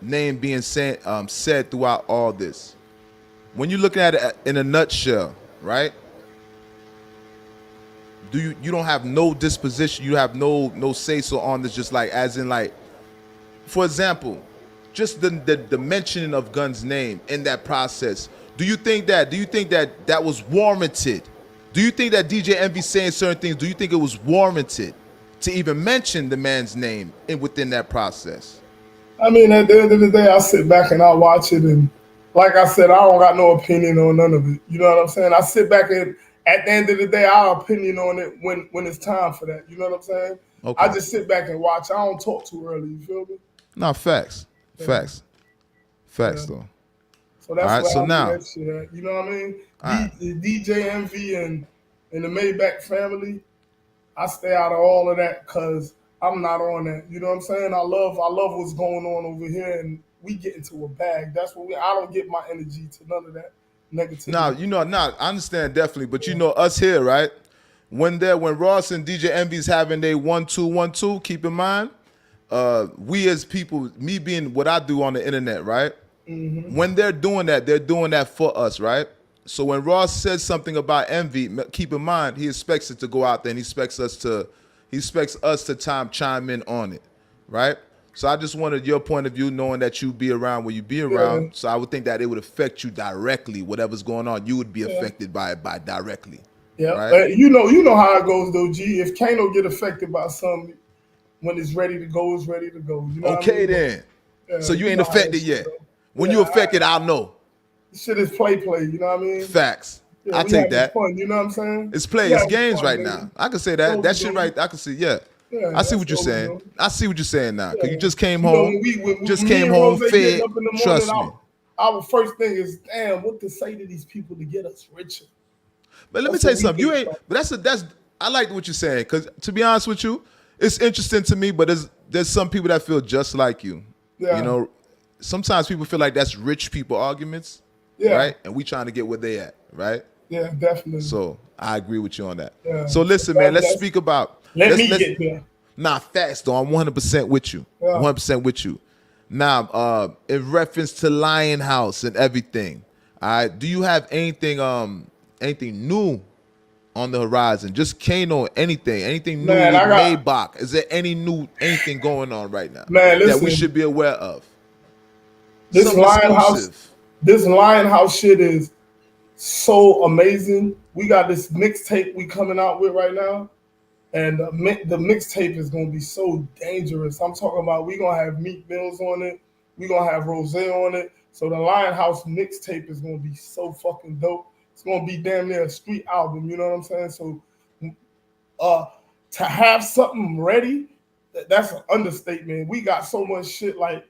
name being said throughout all this. When you look at it in a nutshell, right? You don't have no disposition, you have no say so on this, just like as in like, for example, just the mentioning of Gun's name in that process. Do you think that was warranted? Do you think that DJ Envy saying certain things, do you think it was warranted to even mention the man's name within that process? I mean, at the end of the day, I sit back and I watch it, and like I said, I don't got no opinion on none of it. You know what I'm saying? I sit back and at the end of the day, our opinion on it when it's time for that. You know what I'm saying? Okay. I just sit back and watch. I don't talk too early. You feel me? No, facts. Yeah. Facts. Facts Yeah. though. So that's All right, where so I now, do that shit at. You know what I mean? all right. DJ Envy and the Maybach family, I stay out of all of that because I'm not on that. You know what I'm saying? I love what's going on over here, and we get into a bag. That's what I don't get my energy to none of that negativity. I understand definitely, but you know us here, right? When Ross and DJ Envy's having their 1-2-1-2, keep in mind, we as people, me being what I do on the internet, right? Mm-hmm. When they're doing that for us, right? So when Ross says something about Envy, keep in mind he expects it to go out there, and he expects us to chime in on it, right? So I just wanted your point of view, knowing that you be around where you be around. Yeah. So I would think that it would affect you directly. Whatever's going on, you would be affected by it directly. Yeah, right? you know how it goes though, G. If Kano get affected by something, when it's ready to go, it's ready to go. You know what I Okay mean? then. Yeah, So you ain't know how affected that shit yet. go. When Yeah, you affected, I'll know. Shit is play. You know what I mean? Facts. Yeah, I we take having that. fun. You know what I'm saying? It's play. We It's having games fun, right baby. now. I can say That's that. what That we shit doing. right. I can see. Yeah. Yeah, I see that's what you're what we saying. doing. I see what you're saying now. Cause Yeah. you just came You know, home. when Just me came and home Rose getting fed. up in the morning, Trust me. our first thing is, damn, what to say to these people to get us richer? But let me That's tell you what we something. You think ain't. about. But that's. I like what you're saying. Because to be honest with you, it's interesting to me. But there's some people that feel just like you. Yeah. You know, sometimes people feel like that's rich people arguments. Yeah. Right. And we trying to get where they at. Right. Yeah, definitely. So I agree with you on that. Yeah. So listen, man. Let's speak about. Let me get there. Nah, facts though. I'm 100% with you. Yeah. 100% with you. Now, in reference to Lionhouse and everything, all right, do you have anything new on the horizon? Just Kano, anything new Man, with I got- Maybach? Is there anything going on right now Man, that we listen. should be aware of? This Something Lionhouse shit is so amazing. We got this mixtape we coming out with right now, and the mixtape is gonna be so dangerous. I'm talking about we gonna have Meek Mills on it, we gonna have Rose on it. So the Lionhouse mixtape is gonna be so fucking dope. It's gonna be damn near a street album. You know what I'm saying? So, to have something ready, that's an understatement. We got so much shit like.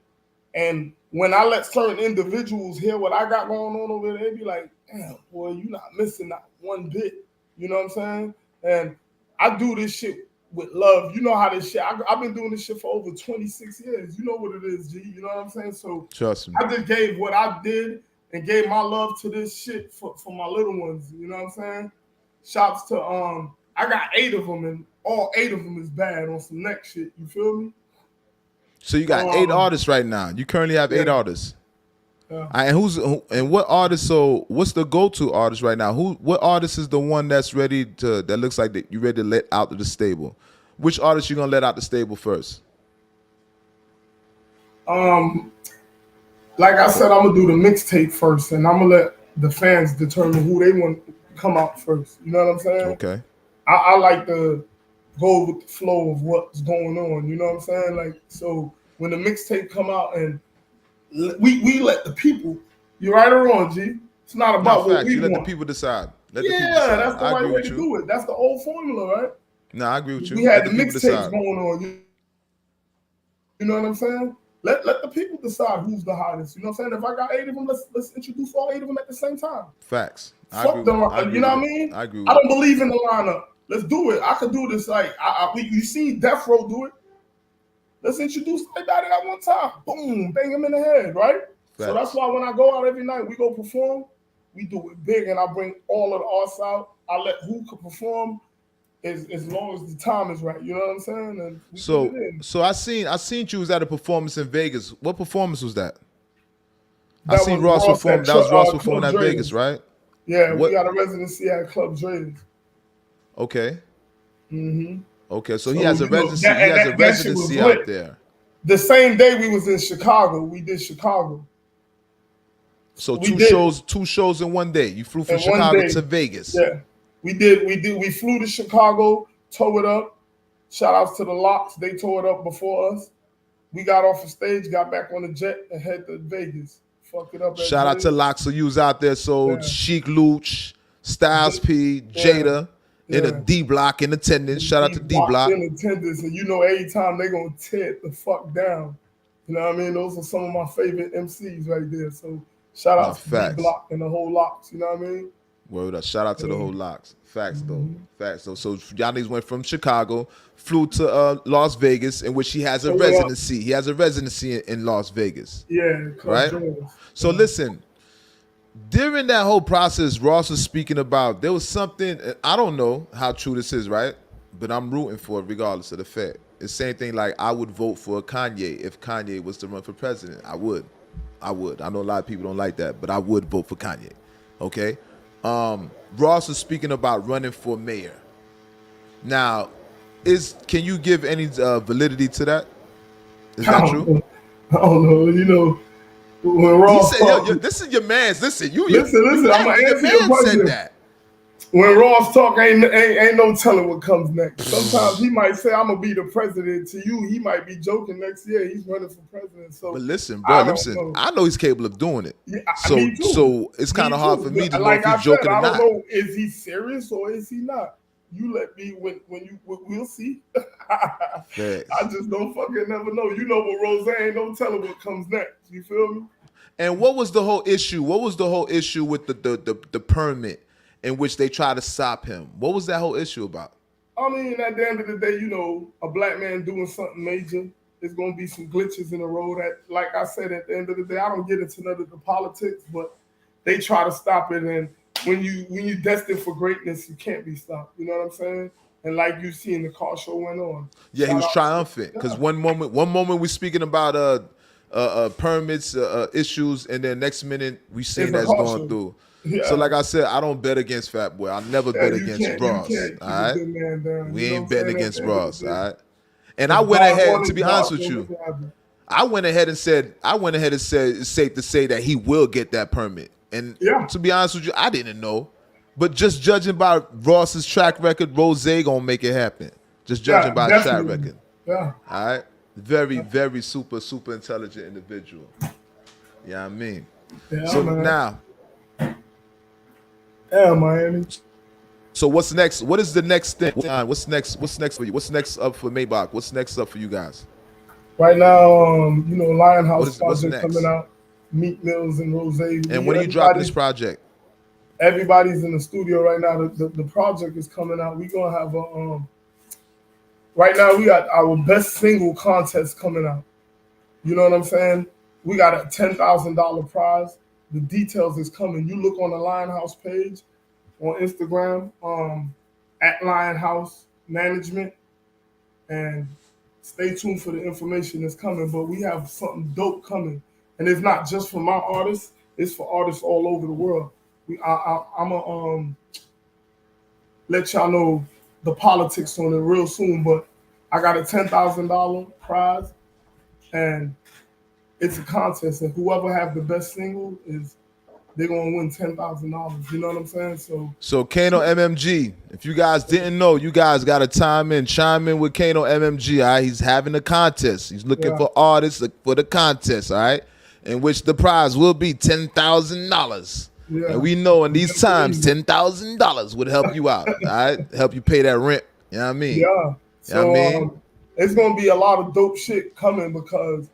And when I let certain individuals hear what I got going on over there, they be like, damn, boy, you not missing not one bit. You know what I'm saying? And I do this shit with love. You know how this shit, I've been doing this shit for over 26 years. You know what it is, G. You know what I'm saying? So Trust me. I just gave what I did and gave my love to this shit for my little ones. You know what I'm saying? Shouts to I got 8 of them, and all 8 of them is bad on some next shit. You feel me? So you got 8 artists right now. You currently have 8 artists. Yeah. And what artist? So what's the go-to artist right now? What artist is the one that's ready to? That looks like that you ready to let out of the stable? Which artist you gonna let out the stable first? Like I said, I'm gonna do the mixtape first, and I'm gonna let the fans determine who they want to come out first. You know what I'm saying? Okay. I like to go with the flow of what's going on. You know what I'm saying? Like, so when the mixtape come out and we let the people, you're right or wrong, G. It's not about what we you want. let the people decide. That's the right way to do it. That's the old formula, right? No, I agree with you. We had the mixtapes going on. You know what I'm saying? Let the people decide who's the hottest. You know what I'm saying? If I got 8 of them, let's introduce all 8 of them at the same time. Facts. Fuck them. You know what I mean? I agree. I don't believe in the lineup. Let's do it. I could do this. Like you see Death Row do it. Let's introduce everybody at one time. Boom, bang them in the head, right? Facts. So that's why when I go out every night, we go perform. We do it big, and I bring all of the artists out. I let who could perform as long as the time is right. You know what I'm saying? And so I seen you was at a performance in Vegas. What performance was that? I seen Ross perform. That was Ross performing at Vegas, right? Yeah, we got a residency at Club Dre's. Okay. Mm-hmm. Okay, so he has a residency. He has a residency out there. The same day we was in Chicago, we did Chicago. So two shows in one day. You flew from Chicago to Vegas. Yeah, we did. We flew to Chicago, tore it up. Shout outs to the L.O.T.S. They tore it up before us. We got off the stage, got back on the jet, and head to Vegas. Fuck it up. Shout out to L.O.T.S. So you was out there. So Sheik Luch, Styles P, Jada. In a D Block in attendance. Shout out to D Block. In attendance, and you know every time they gonna tear it the fuck down. You know what I mean? Those are some of my favorite MCs right there. So shout out to D Block and the whole L.O.T.S. You know what I mean? Word up. Shout out to the whole L.O.T.S. Facts though. Facts though. So y'all niggas went from Chicago, flew to Las Vegas, in which he has a residency. He has a residency in Las Vegas. Yeah. Right. So listen. During that whole process, Ross was speaking about, there was something, I don't know how true this is, right? But I'm rooting for it regardless of the fact. It's the same thing like I would vote for Kanye if Kanye was to run for president. I would. I know a lot of people don't like that, but I would vote for Kanye. Okay? Ross was speaking about running for mayor. Now, can you give any validity to that? Is that true? I don't know. You know, when Ross he said, yo, this is your man's. Listen. Listen. I'm gonna answer your question. Said that. When Ross talk, ain't no telling what comes next. Sometimes he might say, "I'm gonna be the president." To you, he might be joking. Next year, he's running for president. So, but listen, bro, I know he's capable of doing it. Yeah, so it's kind of hard for me to know if he's joking or not. I don't know, is he serious or is he not? You let me we'll see. I just don't fucking never know. You know what Rose ain't no telling what comes next. You feel me? And what was the whole issue? What was the whole issue with the permit in which they tried to stop him? What was that whole issue about? I mean, at the end of the day, you know, a black man doing something major, there's going to be some glitches in the road. Like I said, at the end of the day, I don't get into none of the politics, but they try to stop it. And when you destined for greatness, you can't be stopped. You know what I'm saying? And like you see in the car show went on. Yeah, he was triumphant because one moment we're speaking about permits issues, and then next minute we see that's going through. Yeah. So like I said, I don't bet against Fat Boy. I never bet against Ross. All right, we ain't betting against Ross. All right, and I went ahead. To be honest with you, I went ahead and said it's safe to say that he will get that permit. And to be honest with you, I didn't know, but just judging by Ross's track record, Rose gonna make it happen. Just judging by his track record. Yeah. All right. Very, very super intelligent individual. Yeah, I mean. Yeah, so man. Now. Yeah, Miami. So what's next? What is the next thing? What's next for you? What's next up for Maybach? What's next up for you guys? Right now, you know, Lionhouse project coming out. Meat Mills and Rose. And when are you dropping this project? Everybody's in the studio right now. The project is coming out. We're gonna have a right now we got our best single contest coming out. You know what I'm saying? We got a $10,000 prize. the details is coming. You look on the Lionhouse page on Instagram, at Lionhouse Management, and stay tuned for the information that's coming. But we have something dope coming, and it's not just for my artists; it's for artists all over the world. I'm gonna let y'all know the politics on it real soon. But I got a $10,000 prize, and it's a contest, and whoever have the best single is they're gonna win $10,000. You know what I'm saying? So Kano MMG, if you guys didn't know, you guys got to chime in with Kano MMG. All right, he's having a contest. He's looking for artists for the contest. All right, in which the prize will be $10,000. Yeah. And we know in these times, $10,000 would help you out. All right, help you pay that rent. You know what I mean? Yeah. So you know what I mean? It's gonna be a lot of dope shit coming because,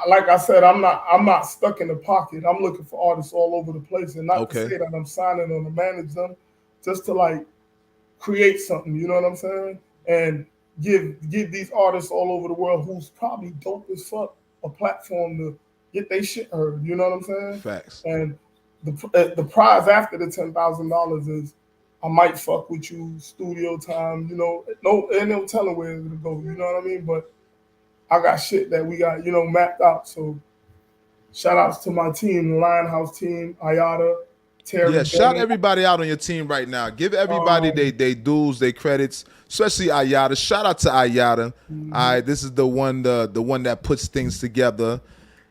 like I said, I'm not stuck in the pocket. I'm looking for artists all over the place, and not to say that I'm signing them to manage them, just to like create something. You know what I'm saying? And give these artists all over the world who's probably dope as fuck a platform to get their shit heard. You know what I'm saying? Facts. And the prize after the $10,000 is I might fuck with you, studio time. You know, ain't no telling where it's gonna go. You know what I mean? But I got shit that we got, mapped out. So shout outs to my team, the Lionhouse team, Ayada, Terry. Yeah, shout everybody out on your team right now. Give everybody they dues, they credits, especially Ayada. Shout out to Ayada. Mm-hmm. All right, this is the one that puts things together.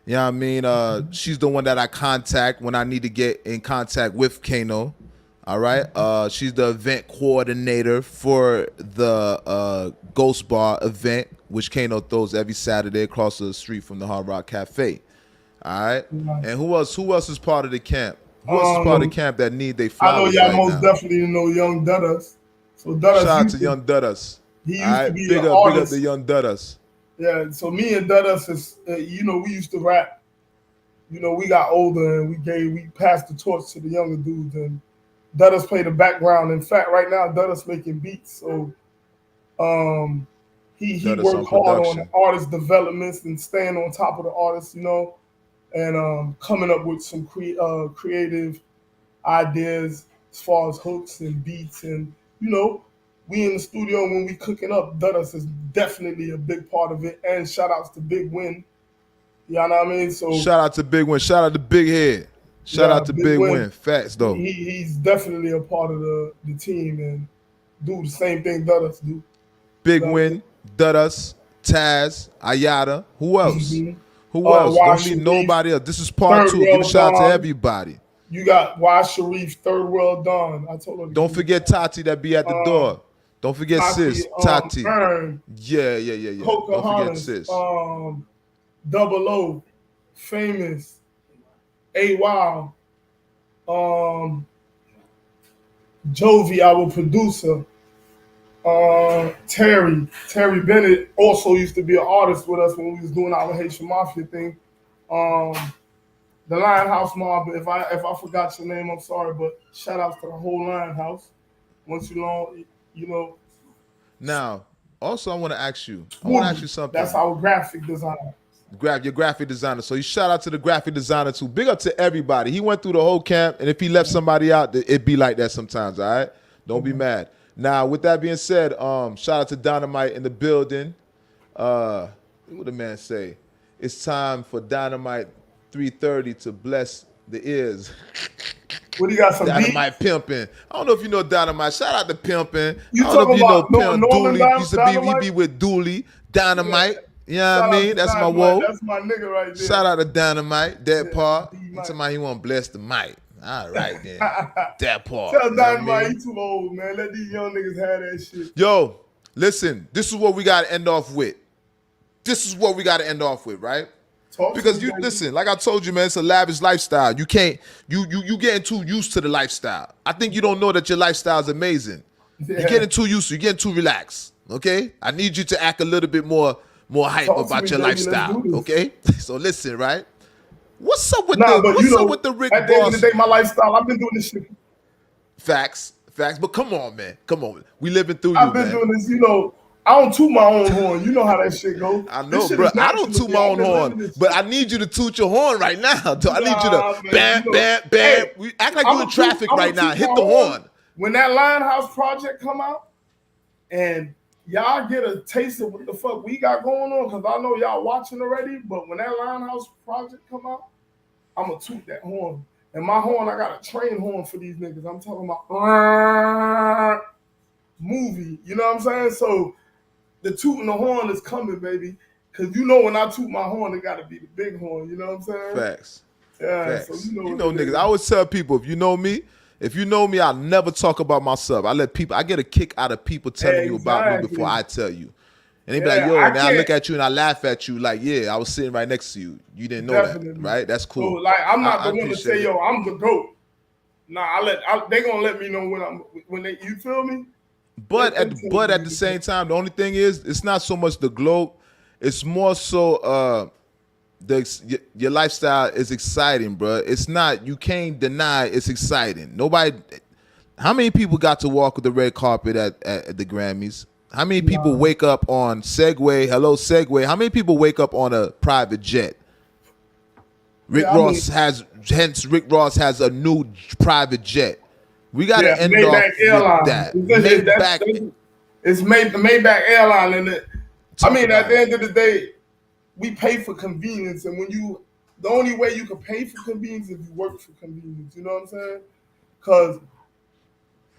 You know what I mean? She's the one that I contact when I need to get in contact with Kano. All right. She's the event coordinator for the Ghost Bar event, which Kano throws every Saturday across the street from the Hard Rock Cafe. All right. And who else is part of the camp? Who else is part of the camp that need they flowers? I know y'all most definitely know Young Duddas. So Duddas. Shout out to Young Duddas. He used to be big up the Young Duddas. Yeah. So me and Duddas is, we used to rap. We got older and we passed the torch to the younger dudes, and Duddas played the background. In fact, right now Duddas making beats. So he worked hard on artist developments and staying on top of the artists, and coming up with some creative ideas as far as hooks and beats. And we in the studio when we cooking up, Duddas is definitely a big part of it. And shout outs to Big Win. You know what I mean? So shout out to Big Win. Shout out to Big Head. Shout out to Big Win. Facts though. He's definitely a part of the team and do the same thing Duddas do. Big Win, Duddas, Taz, Ayada. Who else? Mm-hmm. Who else? Don't need nobody else. This is part 2. Give a shout out to everybody. You got Wise Sharif, Third World Dawn. I told her. Don't forget Tati that be at the door. Don't forget Sis, Tati. Yeah. Don't forget Sis. Double O, Famous, A-Wow, Jovi, our producer, Terry Bennett also used to be an artist with us when we was doing our Haitian Mafia thing. The Lionhouse Mob, if I forgot your name, I'm sorry, but shout out to the whole Lionhouse. Once Now, also I want to ask you something. That's our graphic designer. Your graphic designer. So you shout out to the graphic designer too. Big up to everybody. He went through the whole camp, and if he left somebody out, it be like that sometimes. All right, don't be mad. Now, with that being said, shout out to Dynamite in the building. What the man say? It's time for Dynamite 330 to bless the ears. What do you got? Some Dynamite pimping. I don't know if you know Dynamite. Shout out to pimping. You I don't know if you know Pimp Dooley. He be with Dooley. Dynamite. Yeah. You know what I mean? That's my woe. That's my nigga right there. Shout out to Dynamite, that part. He somebody he want to bless the mic. All right then. That part. Tell Dynamite he too old, man. Let these young niggas have that shit. Yo, listen, this is what we gotta end off with. Right? Because you listen, like I told you, man, it's a lavish lifestyle. You can't, you getting too used to the lifestyle. I think you don't know that your lifestyle is amazing. Yeah. You're getting too used to, you're getting too relaxed. Okay? I need you to act a little bit more hype about your lifestyle. Okay? So listen, right? What's up with the Rick Ross? At the end of the day, my lifestyle, I've been doing this shit. Facts. But come on, man. We living through I've been doing this, I don't toot my own horn. You know how that shit go. I know, bro. I don't toot my own horn, but I need you to toot your horn right now. I need you to bam, bam, bam. Hey, we act like you're in traffic right now. Hit the horn. When that Lionhouse project come out, and y'all get a taste of what the fuck we got going on, because I know y'all watching already. But when that Lionhouse project come out, I'm gonna toot that horn. And my horn, I got a train horn for these niggas. I'm talking about movie. You know what I'm saying? So the tooting the horn is coming, baby. Because you know when I toot my horn, it got to be the big horn. You know what I'm saying? Facts. Yeah. Facts. So you know niggas. I always tell people, if you know me, I'll never talk about myself. I get a kick out of people telling you about me before I tell you. And they be like, yo, and I look at you and I laugh at you like, yeah, I was sitting right next to you. You didn't know that, right? That's cool. So, like, I'm not the one to say, yo, I'm the GOAT. Nah, they gonna let me know when they, you feel me? But at the same time, the only thing is, it's not so much the globe. It's more so your lifestyle is exciting, bro. It's not, you can't deny it's exciting. How many people got to walk with the red carpet at the Grammys? How many people wake up on Segway? Hello, Segway. How many people wake up on a private jet? Rick Ross has a new private jet. We got to end off with that. It's the Maybach airline, and at the end of the day, we pay for convenience, and the only way you can pay for convenience is if you work for convenience. You know what I'm saying? Because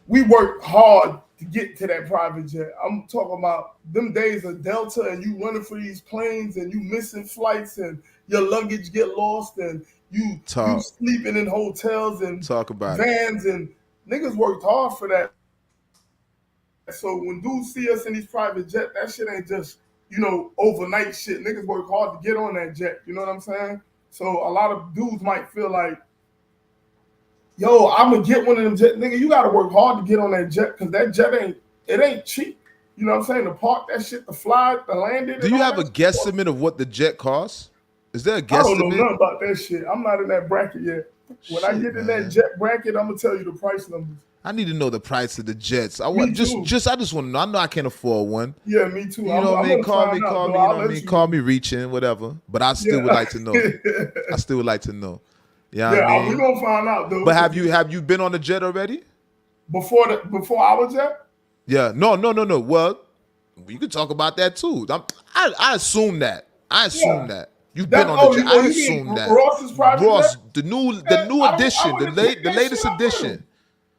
we work hard to get to that private jet. I'm talking about them days of Delta, and you running for these planes, and you missing flights, and your luggage get lost, and you sleeping in hotels and vans, and niggas worked hard for that. So when dudes see us in these private jets, that shit ain't just, overnight shit. Niggas work hard to get on that jet. You know what I'm saying? So a lot of dudes might feel like, yo, I'm gonna get one of them jets. Nigga, you gotta work hard to get on that jet, because that jet ain't cheap. You know what I'm saying? To park that shit, to fly, to land it. Do you have a guesstimate of what the jet costs? Is there a guesstimate? I don't know nothing about that shit. I'm not in that bracket yet. When I get in that jet bracket, I'm gonna tell you the price numbers. I need to know the price of the jets. I just want to know. I know I can't afford one. Yeah, me too. You know what I mean? Call me reaching, whatever. But I still would like to know. I still would like to know. Yeah, we're gonna find out though. But have you been on the jet already? Before our jet? Yeah. No. Well, you can talk about that too. I assume that. that. You've been on the jet. I assume that. Ross's project? Ross, the new edition, the latest edition.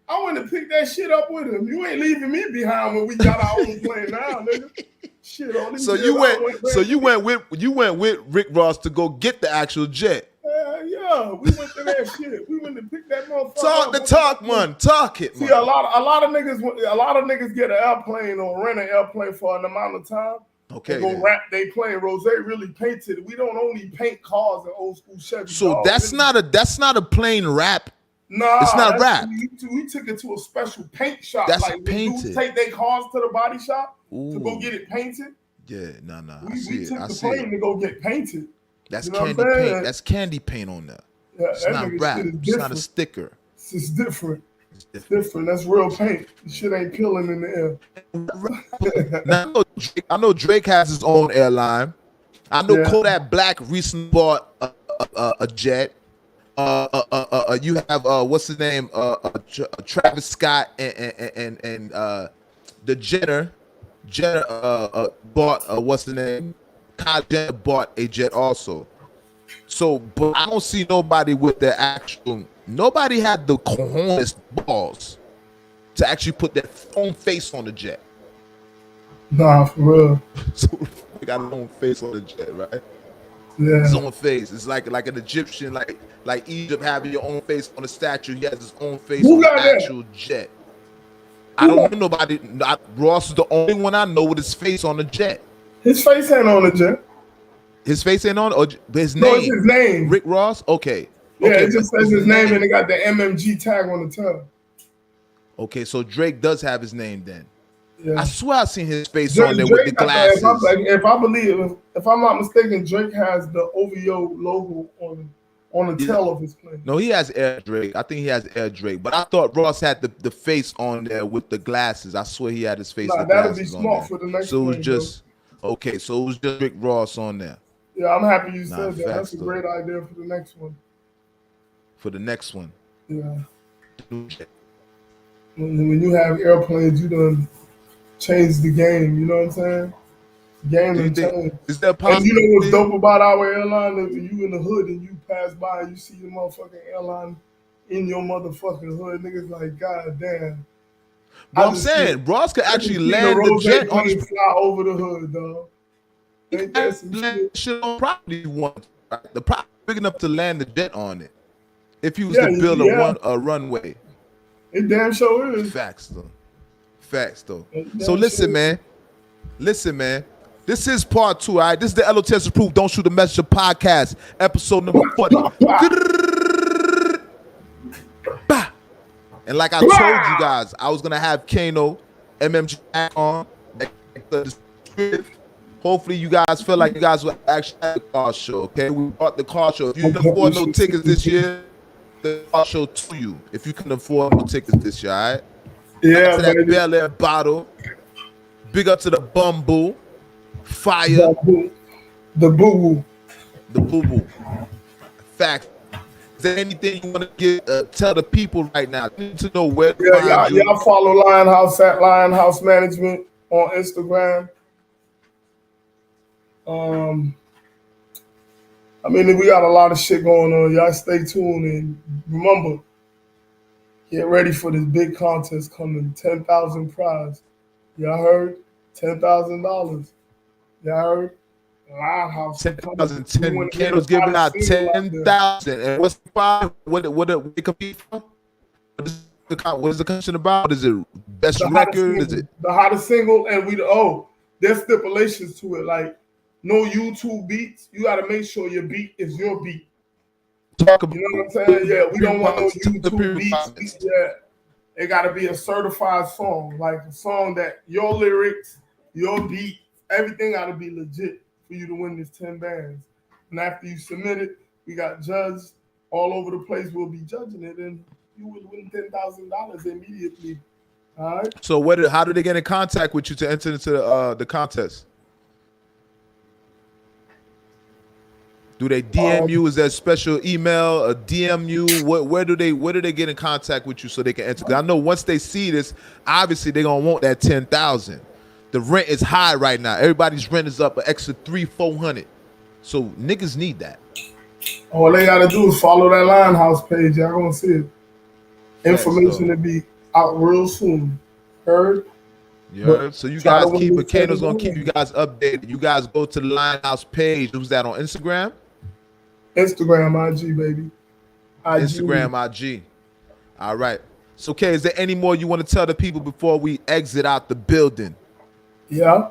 I went to pick that shit up with him. You ain't leaving me behind when we got our own plane now, nigga. Shit on this. So you went with Rick Ross to go get the actual jet. Yeah, we went to that shit. We went to pick that motherfucker. Talk it. See, a lot of niggas get an airplane or rent an airplane for an amount of time. Okay. Go wrap they plane. Rose really painted. We don't only paint cars in old school Chevy. So that's not a plain wrap. Nah, it's not wrap. We took it to a special paint shop. That's like painted. Take their cars to the body shop to go get it painted. Yeah, no. We took the plane to go get painted. That's candy paint. That's candy paint on there. Yeah, it's not wrap. It's not a sticker. It's different. It's different. That's real paint. The shit ain't peeling in the air. Now, I know Drake has his own airline. I know Kodak Black recently bought a jet. You have what's his name? Travis Scott and the Jenner bought what's the name? Kylie Jenner bought a jet also. So, but I don't see nobody with the actual. Nobody had the cojones balls to actually put their own face on the jet. Nah, for real. So we got his own face on the jet, right? Yeah. His own face. It's like an Egyptian, like Egypt having your own face on a statue. He has his own face on the actual jet. I don't know nobody. Ross is the only one I know with his face on the jet. His face ain't on the jet. His face ain't on, or his name? No, it's his name. Rick Ross? Okay. Yeah, it just says his name and it got the MMG tag on the top. Okay, so Drake does have his name then. Yeah. I swear I seen his face on there with the glasses. If I'm not mistaken, Drake has the OVO logo on on the tail of his plane. No, he has Air Drake. I think he has Air Drake. But I thought Ross had the face on there with the glasses. I swear he had his face with the that'll glasses be on smart there. for the next So it was plane, just okay. So it was just Rick Ross on there. Yeah, I'm happy you said that. facts, That's a though. great idea for the next one. For the next one. Yeah. When you have airplanes, you done change the game. You know what I'm saying? Game and change. Is that And possible? you know what's dope about our airline? If you in the hood and you pass by and you see the motherfucking airline in your motherfucking hood, niggas like, God damn. But I'm saying, Ross could actually land the jet on his fly over the hood, dog. Ain't that some shit on property once. Right? The property big enough to land the jet on it. If you was to build a runway. It damn sure is. Facts though. So listen, man. This is part 2, all right? This is the L.O.T Approved Don't Shoot the Messenger podcast, episode number 40. And like I told you guys, I was gonna have Kano MMG on. Hopefully you guys feel like you guys will actually have the car show, okay? We bought the car show. If you can afford no tickets this year, the car show to you. If you can afford no tickets this year, all right? Yeah, to that Bel Air bottle. Big up to the Bumble. Fire. The boo-boo. The boo-boo. Fact. Is there anything you want to tell the people right now? You need to know where to find you. Y'all follow Lionhouse at Lionhouse Management on Instagram. I mean, we got a lot of shit going on. Y'all stay tuned and remember, get ready for this big contest coming. 10,000 prize. Y'all heard? $10,000. Y'all heard? Lionhouse. 10,000. Candles giving out 10,000. And what's the prize? What it compete for? What is the question about? Is it best record? Is it the hottest single? And there's stipulations to it. Like no YouTube beats. You got to make sure your beat is your beat. Talk about, you know what I'm saying? Yeah, we don't want no YouTube beats. Yeah, it got to be a certified song, like a song that your lyrics, your beat, everything got to be legit for you to win this 10 bands. And after you submit it, we got judges all over the place. We'll be judging it, and you will win $10,000 immediately. All right. So how do they get in contact with you to enter into the contest? Do they DM you? Is there a special email, a DM you? Where do they get in contact with you so they can enter? Because I know once they see this, obviously they're gonna want that 10,000. The rent is high right now. Everybody's rent is up an extra $300-400. So niggas need that. All they gotta do is follow that Lionhouse page. Y'all gonna see it. Information to be out real soon. Heard? You heard? So you guys Kano's gonna keep you guys updated. You guys go to the Lionhouse page. Who's that on Instagram? Instagram, IG, baby. IG. Instagram, IG. All right. So, okay, is there any more you want to tell the people before we exit out the building? Yeah.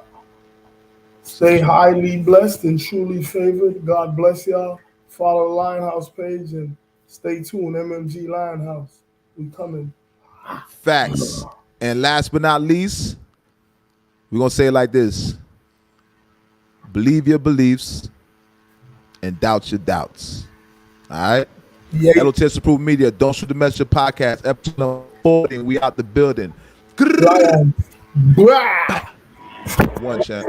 Stay highly blessed and truly favored. God bless y'all. Follow the Lionhouse page and stay tuned. MMG Lionhouse. We coming. Facts. And last but not least, we're going to say it like this. Believe your beliefs and doubt your doubts. All right? Yeah. L.O.T Approved Media, Don't Shoot the Messenger podcast, episode number 40. We out the building. One champ.